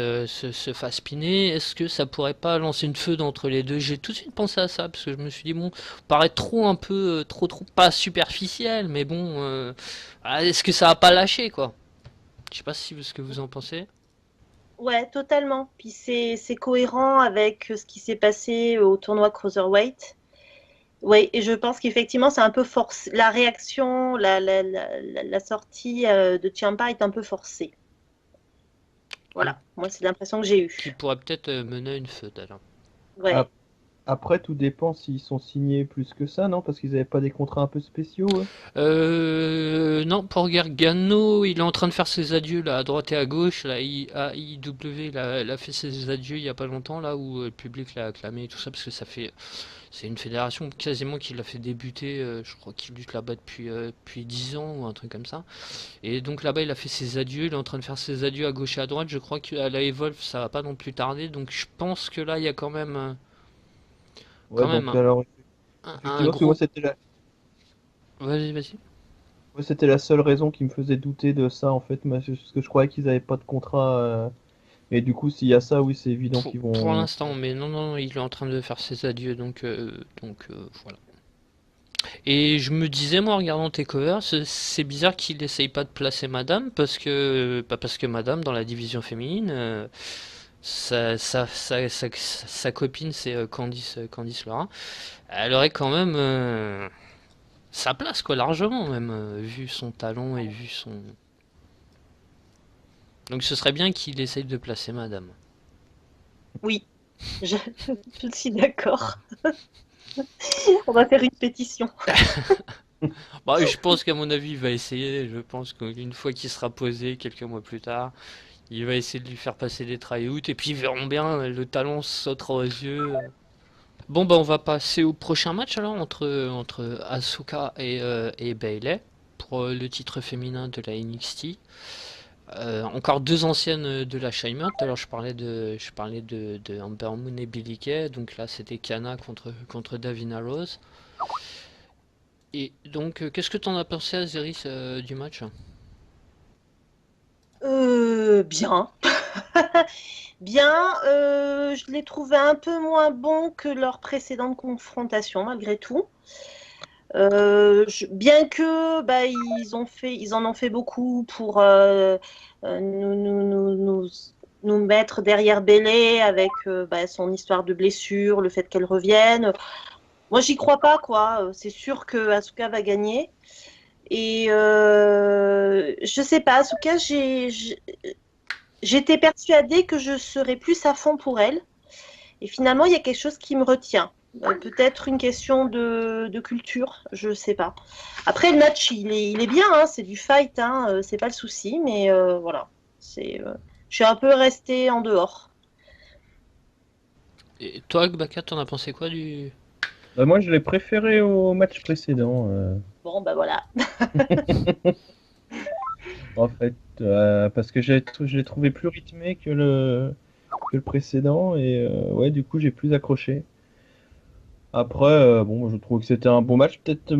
Speaker 1: piner? Est-ce que ça pourrait pas lancer une feud entre les deux? J'ai tout de suite pensé à ça parce que je me suis dit, bon, paraît trop un peu, trop, pas superficiel, mais bon, est-ce que ça va pas lâcher quoi? Je sais pas si ce que vous en pensez.
Speaker 2: Ouais, totalement. Puis c'est cohérent avec ce qui s'est passé au tournoi Cruiserweight. Oui, et je pense qu'effectivement, c'est un peu forcé. La réaction, la sortie de Ciampa est un peu forcée.
Speaker 1: Oui,
Speaker 2: Voilà, moi, c'est l'impression que j'ai
Speaker 1: qui
Speaker 2: eue.
Speaker 1: pourrait peut-être mener à une feud alors.
Speaker 2: Ouais.
Speaker 4: Après, tout dépend s'ils sont signés plus que ça, non? Parce qu'ils n'avaient pas des contrats un peu spéciaux, eux.
Speaker 1: Non, pour Gargano, il est en train de faire ses adieux là, à droite et à gauche. Là, AIW, il a fait ses adieux il y a pas longtemps, là où le public l'a acclamé et tout ça, parce que c'est une fédération quasiment qui l'a fait débuter. Je crois qu'il lutte là-bas depuis 10 ans ou un truc comme ça. Et donc là-bas, il a fait ses adieux. Il est en train de faire ses adieux à gauche et à droite. Je crois qu'à la Evolve, ça va pas non plus tarder. Donc je pense que là, il y a
Speaker 4: Ouais,
Speaker 1: quand même
Speaker 4: donc alors,
Speaker 1: un
Speaker 4: effectivement, parce que
Speaker 1: gros. Vas-y, vas-y.
Speaker 4: moi, c'était la seule raison qui me faisait douter de ça, en fait, parce que je croyais qu'ils n'avaient pas de contrat. Et du coup, s'il y a ça, oui, c'est évident qu'ils
Speaker 1: Pour
Speaker 4: vont.
Speaker 1: l'instant, mais non, non, il est en train de faire ses adieux, voilà. Et je me disais, moi, en regardant tes covers, c'est bizarre qu'il essaye pas de placer Madame, parce que Madame, dans la division féminine, sa copine, c'est Candice LeRain, elle aurait quand même sa place, quoi, largement, même, vu son talent et vu son... Donc ce serait bien qu'il essaye de placer Madame.
Speaker 2: Oui, je, je suis d'accord. On va faire une pétition.
Speaker 1: Bah, je pense qu'à mon avis, il va essayer. Je pense qu'une fois qu'il sera posé, quelques mois plus tard, il va essayer de lui faire passer des tryouts. Et puis ils verront bien, le talent sautera aux yeux. Bon, bah, on va passer au prochain match alors entre Asuka et Bayley pour le titre féminin de la NXT. Encore deux anciennes de la Shayna. Tout à l'heure, je parlais de Ember Moon et Billie Kay. Donc là, c'était Kana contre Davina Rose. Et donc, qu'est-ce que t'en as pensé, Azeris, du match?
Speaker 2: Bien. Bien, je l'ai trouvé un peu moins bon que leur précédente confrontation, malgré tout. Bien que bah, ils en ont fait beaucoup pour nous mettre derrière Bayley avec bah, son histoire de blessure, le fait qu'elle revienne. Moi, j'y crois pas, quoi. C'est sûr que Asuka va gagner. Et je sais pas, Asuka, j'étais persuadée que je serais plus à fond pour elle. Et finalement, il y a quelque chose qui me retient. Peut-être une question de culture, je ne sais pas. Après, le match, il est bien, hein, c'est du fight, hein, c'est pas le souci, mais voilà. Je suis un peu restée en dehors.
Speaker 1: Et toi, Baka, t'en as pensé quoi du...
Speaker 4: Bah, moi, je l'ai préféré au match précédent,
Speaker 2: Bon, ben voilà.
Speaker 4: en fait, parce que je l'ai trouvé plus rythmé que le précédent, et ouais, du coup, j'ai plus accroché. Après, bon, je trouve que c'était un bon match, peut-être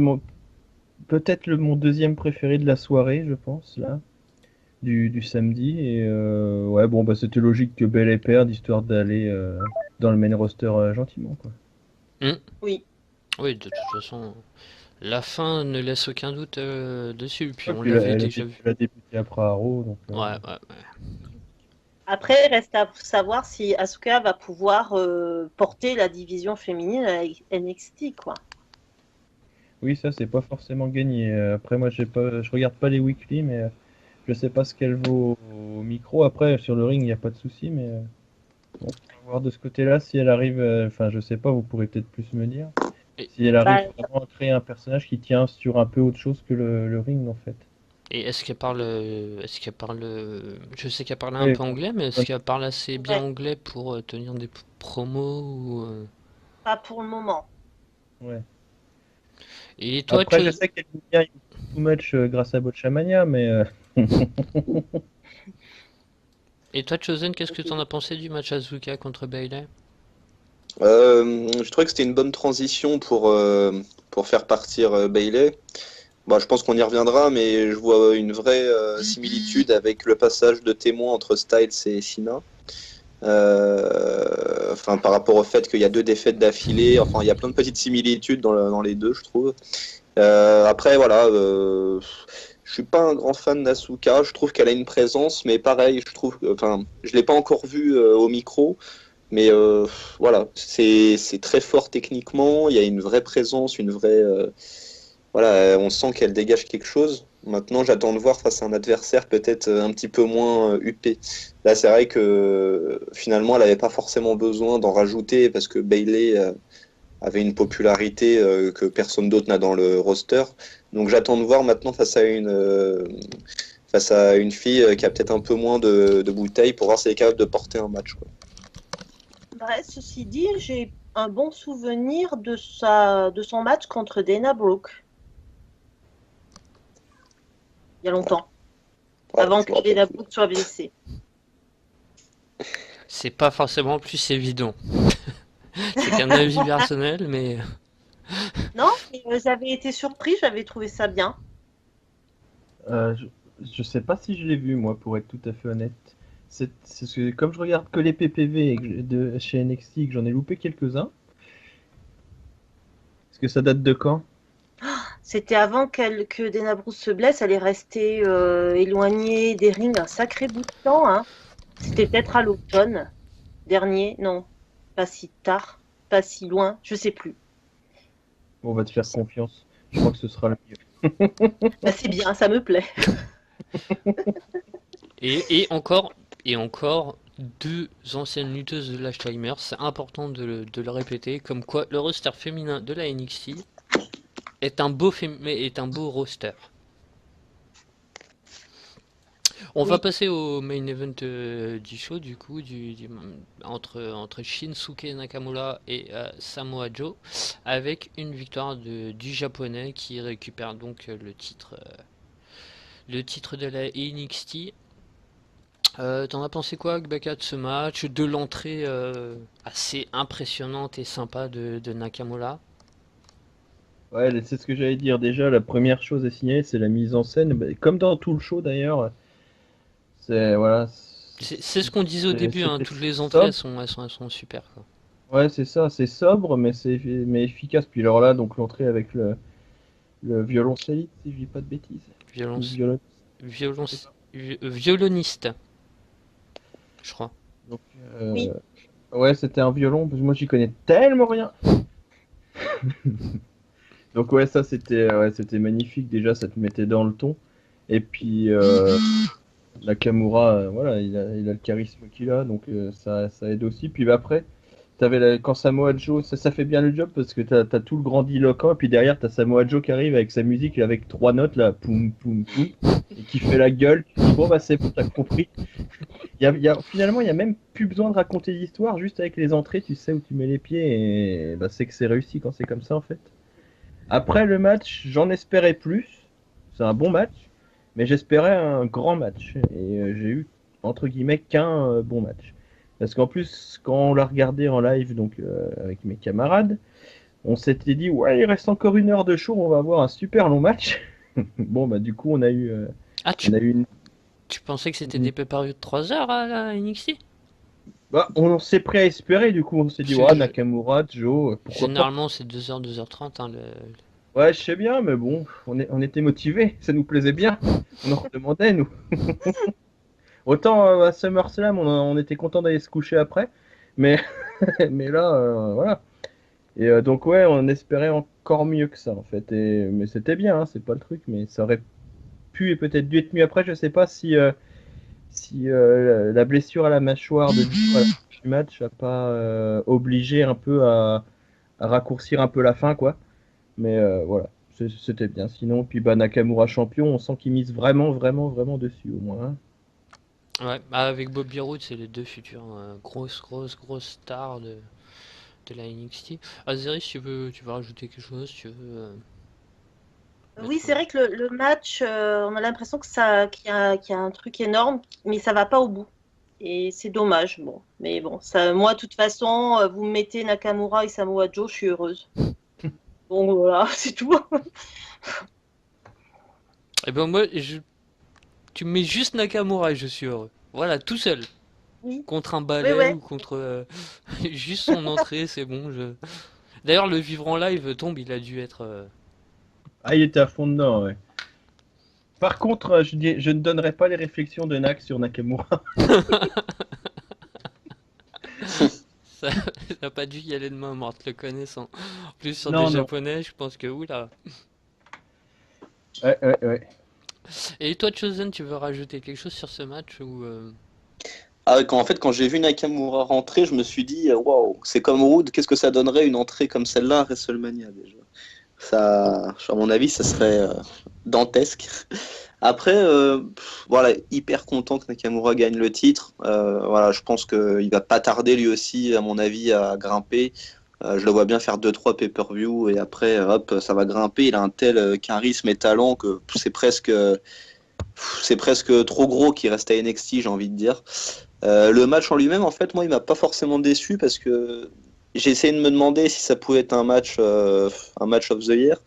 Speaker 4: mon deuxième préféré de la soirée, je pense, là, du samedi. Et ouais, bon, bah, c'était logique que Bell perde, histoire d'aller dans le main roster gentiment, quoi.
Speaker 1: Hmm.
Speaker 2: Oui.
Speaker 1: Oui, de toute façon, la fin ne laisse aucun doute dessus. Puis
Speaker 4: Ouais,
Speaker 1: on
Speaker 4: puis
Speaker 1: l'avait déjà vu.
Speaker 4: elle a débuté après Arrow, donc
Speaker 1: Ouais, ouais, ouais.
Speaker 2: Après, il reste à savoir si Asuka va pouvoir porter la division féminine à NXT, quoi.
Speaker 4: oui, ça, c'est pas forcément gagné. Après, moi, je regarde pas les weekly, mais je sais pas ce qu'elle vaut au micro. Après, sur le ring, il n'y a pas de souci, mais bon, on va voir de ce côté-là si elle arrive. Enfin, je sais pas, vous pourrez peut-être plus me dire.
Speaker 1: Et,
Speaker 4: Si elle arrive
Speaker 2: Bah,
Speaker 4: vraiment à créer un personnage qui tient sur un peu autre chose que le ring, en fait.
Speaker 1: et je sais qu'elle parle un
Speaker 4: Oui,
Speaker 1: peu anglais, mais est-ce qu'elle parle assez bien
Speaker 2: ouais,
Speaker 1: anglais pour tenir des promos ou.
Speaker 2: pas pour le moment.
Speaker 4: ouais.
Speaker 1: Et toi,
Speaker 4: Après, je sais qu'elle gagne too much grâce à Botchamania, mais
Speaker 1: Chosen, qu'est-ce que t'en as pensé du match Asuka contre Bayley?
Speaker 3: Je trouvais que c'était une bonne transition pour faire partir Bailey. Bah, je pense qu'on y reviendra, mais je vois une vraie similitude avec le passage de témoin entre Styles et Cena. Enfin, par rapport au fait qu'il y a 2 défaites d'affilée, enfin, il y a plein de petites similitudes dans les deux, je trouve. Après, voilà, je suis pas un grand fan d'Asuka. Je trouve qu'elle a une présence, mais pareil, je trouve, enfin, je l'ai pas encore vue au micro, mais voilà, c'est très fort techniquement. Il y a une vraie présence, une vraie, voilà, on sent qu'elle dégage quelque chose. Maintenant, j'attends de voir face à un adversaire peut-être un petit peu moins huppé. Là, c'est vrai que finalement, elle n'avait pas forcément besoin d'en rajouter parce que Bailey avait une popularité que personne d'autre n'a dans le roster. Donc, j'attends de voir maintenant face à une fille qui a peut-être un peu moins de bouteilles pour voir si elle est capable de porter un match, quoi.
Speaker 2: Bah, ceci dit, j'ai un bon souvenir de son match contre Dana Brooke, il y a longtemps,
Speaker 3: Ouais,
Speaker 2: avant
Speaker 3: je me
Speaker 2: que
Speaker 3: rappelle
Speaker 2: Dana
Speaker 3: plus.
Speaker 2: Brooke soit blessée.
Speaker 1: C'est pas forcément plus évident. C'est qu'un avis personnel, mais
Speaker 2: Non, mais j'avais été surpris, j'avais trouvé ça bien.
Speaker 4: euh, je, je sais pas si je l'ai vu, moi, pour être tout à fait honnête. C'est ce que, comme je regarde que les PPV chez NXT, et que j'en ai loupé quelques-uns. Est-ce que ça date de quand?
Speaker 2: C'était avant que Dana Brooke se blesse, elle est restée éloignée des rings un sacré bout de temps, hein. C'était peut-être à l'automne dernier, non, pas si tard, pas si loin, je sais plus.
Speaker 4: On va te faire confiance. Je crois que ce sera le mieux.
Speaker 2: Bah, c'est bien, ça me plaît.
Speaker 1: et encore et encore deux anciennes lutteuses de l'Alzheimer, c'est important de le répéter, comme quoi le roster féminin de la NXT est un beau roster. On va
Speaker 2: Oui.
Speaker 1: passer au main event du show, du coup, entre Shinsuke Nakamura et Samoa Joe, avec une victoire du japonais qui récupère donc le titre de la NXT. T'en as pensé quoi, Gbaka, de ce match, de l'entrée assez impressionnante et sympa de Nakamura?
Speaker 4: Ouais, c'est ce que j'allais dire. Déjà, la première chose à signaler, c'est la mise en scène. Bah, comme dans tout le show d'ailleurs, c'est voilà,
Speaker 1: C'est ce qu'on disait au début, hein,
Speaker 4: c'était
Speaker 1: toutes les entrées
Speaker 4: sobre.
Speaker 1: elles sont super, quoi.
Speaker 4: Ouais, c'est ça, c'est sobre, mais efficace. Puis alors là, donc l'entrée avec le violoncelliste, si je dis pas de bêtises. Ou
Speaker 1: Violence,
Speaker 4: violon, je sais
Speaker 1: violence,
Speaker 4: pas.
Speaker 1: violoniste, je crois.
Speaker 4: Donc,
Speaker 2: Oui,
Speaker 4: ouais, c'était un violon, parce que moi j'y connais tellement rien. Donc ouais, ça c'était magnifique. Déjà, ça te mettait dans le ton. Et puis Nakamura, voilà, il a le charisme qu'il a, donc ça aide aussi. Puis bah, après, quand Samoa Joe, ça fait bien le job parce que t'as tout le grandiloquent, et puis derrière t'as Samoa Joe qui arrive avec sa musique avec 3 notes là, poum poum poum, et qui fait la gueule. Tu dis, bon bah c'est bon, t'as compris. Finalement, il y a même plus besoin de raconter l'histoire, juste avec les entrées, tu sais où tu mets les pieds, et bah, c'est que c'est réussi quand c'est comme ça en fait. Après le match, j'en espérais plus. C'est un bon match, mais j'espérais un grand match. Et j'ai eu, entre guillemets, qu'un bon match. Parce qu'en plus, quand on l'a regardé en live, donc avec mes camarades, on s'était dit, ouais, il reste encore 1 heure de show, on va avoir un super long match. Bon, bah, du coup,
Speaker 1: Ah,
Speaker 4: on a eu
Speaker 1: tu pensais que c'était
Speaker 4: une-
Speaker 1: des pay-per-view de 3 heures à la NXT?
Speaker 4: bah, on s'est prêt à espérer, du coup, on s'est dit,
Speaker 1: Parce que
Speaker 4: ouais, Nakamura, Joe, pourquoi pas.
Speaker 1: généralement c'est 2 heures 2h30, hein,
Speaker 4: Ouais, je sais bien, mais bon, on était motivés, ça nous plaisait bien. On en redemandait, nous. Autant à SummerSlam, on était content d'aller se coucher après, mais, mais là, voilà. Et donc, ouais, on espérait encore mieux que ça, en fait. Mais c'était bien, hein, c'est pas le truc, mais ça aurait pu et peut-être dû être mieux. Après, je sais pas si la blessure à la mâchoire de Joe à la fin du match a pas obligé un peu à raccourcir un peu la fin, quoi. Mais voilà, c'était bien. Sinon, puis bah, Nakamura champion, on sent qu'il mise vraiment, vraiment, vraiment dessus, au moins, hein.
Speaker 1: Ouais, bah, avec Bobby Roode, c'est les deux futurs grosses stars de la NXT. Azeris, tu veux rajouter quelque chose, tu veux
Speaker 2: Oui,
Speaker 1: mettre...
Speaker 2: c'est vrai que le match, on a l'impression qu'il y a un truc énorme, mais ça va pas au bout. Et c'est dommage. Bon, mais bon, ça, moi, de toute façon, vous me mettez Nakamura et Samoa Joe, je suis heureuse. Donc voilà, c'est tout.
Speaker 1: Eh ben moi, tu me mets juste Nakamura et je suis heureux. Voilà, tout seul.
Speaker 2: Oui,
Speaker 1: Contre un
Speaker 2: oui,
Speaker 1: balai
Speaker 2: ouais.
Speaker 1: ou contre juste son entrée, c'est bon. D'ailleurs, le vivre en live tombe, il a dû être.
Speaker 4: Ah, il était à fond dedans, ouais. Par contre, je ne donnerai pas les réflexions de Nak sur Nakamura.
Speaker 1: Ça n'a pas dû y aller de main morte, le connaissant. En plus, sur des
Speaker 4: Non, non.
Speaker 1: japonais, je pense que oula.
Speaker 4: Ouais, ouais, ouais.
Speaker 1: Et toi, Chosen, tu veux rajouter quelque chose sur ce match ou
Speaker 3: Ah, en fait, quand j'ai vu Nakamura rentrer, je me suis dit, waouh, c'est comme Roode, qu'est-ce que ça donnerait une entrée comme celle-là à WrestleMania déjà? Ça, à mon avis, ça serait dantesque. Après, voilà, hyper content que Nakamura gagne le titre. Voilà, je pense qu'il va pas tarder lui aussi, à mon avis, à grimper. Je le vois bien faire 2-3 pay-per-view et après, hop, ça va grimper. Il a un tel charisme et talent que c'est presque trop gros qu'il reste à NXT, j'ai envie de dire. Le match en lui-même, en fait, moi, il m'a pas forcément déçu parce que j'ai essayé de me demander si ça pouvait être un match of the year.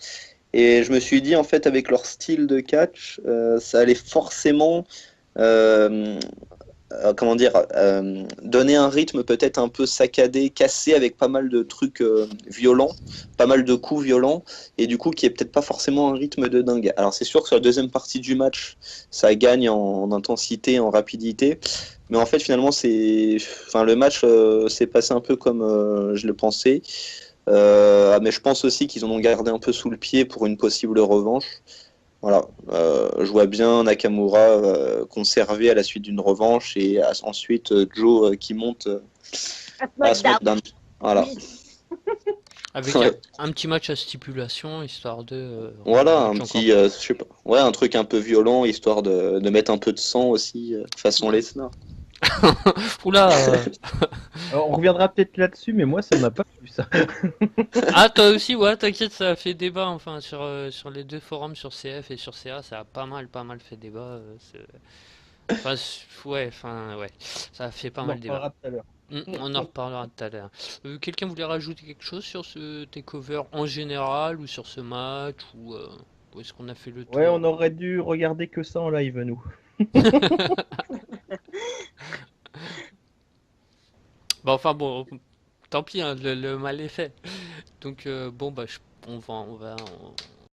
Speaker 3: Et je me suis dit, en fait, avec leur style de catch, ça allait forcément, euh, comment dire, donner un rythme peut-être un peu saccadé, cassé, avec pas mal de trucs violents, pas mal de coups violents, et du coup, qui est peut-être pas forcément un rythme de dingue. Alors, c'est sûr que sur la deuxième partie du match, ça gagne en intensité, en rapidité. Mais en fait, finalement, enfin, le match s'est passé un peu comme je le pensais. Mais je pense aussi qu'ils en ont gardé un peu sous le pied pour une possible revanche. Voilà, je vois bien Nakamura conservé à la suite d'une revanche et ensuite Joe qui monte
Speaker 2: À
Speaker 3: à
Speaker 2: SmackDown.
Speaker 3: SmackDown. Voilà,
Speaker 2: Oui.
Speaker 1: avec
Speaker 3: ouais.
Speaker 1: un petit match à stipulation, histoire de rendre le
Speaker 3: Voilà
Speaker 1: match
Speaker 3: un
Speaker 1: encore
Speaker 3: petit,
Speaker 1: plus.
Speaker 3: je sais pas, ouais, un truc un peu violent histoire de mettre un peu de sang aussi, façon Lesnar.
Speaker 1: Oula
Speaker 4: Alors, on reviendra peut-être là-dessus, mais moi, ça m'a pas plu, ça.
Speaker 1: Ah, toi aussi, ouais, t'inquiète, ça a fait débat, enfin, sur les deux forums, sur CF et sur CA, ça a pas mal fait débat. Enfin, ouais, enfin, ouais, ça a fait pas
Speaker 4: On en
Speaker 1: mal débat.
Speaker 4: reparlera tout à l'heure.
Speaker 1: On en reparlera tout à l'heure. Quelqu'un voulait rajouter quelque chose sur ce takeover en général, ou sur ce match, ou est-ce qu'on a fait le
Speaker 4: Ouais,
Speaker 1: tour?
Speaker 4: on aurait dû regarder que ça en live, nous.
Speaker 1: Bah, enfin bon, tant pis, hein, le mal est fait. Donc bon, bah, on va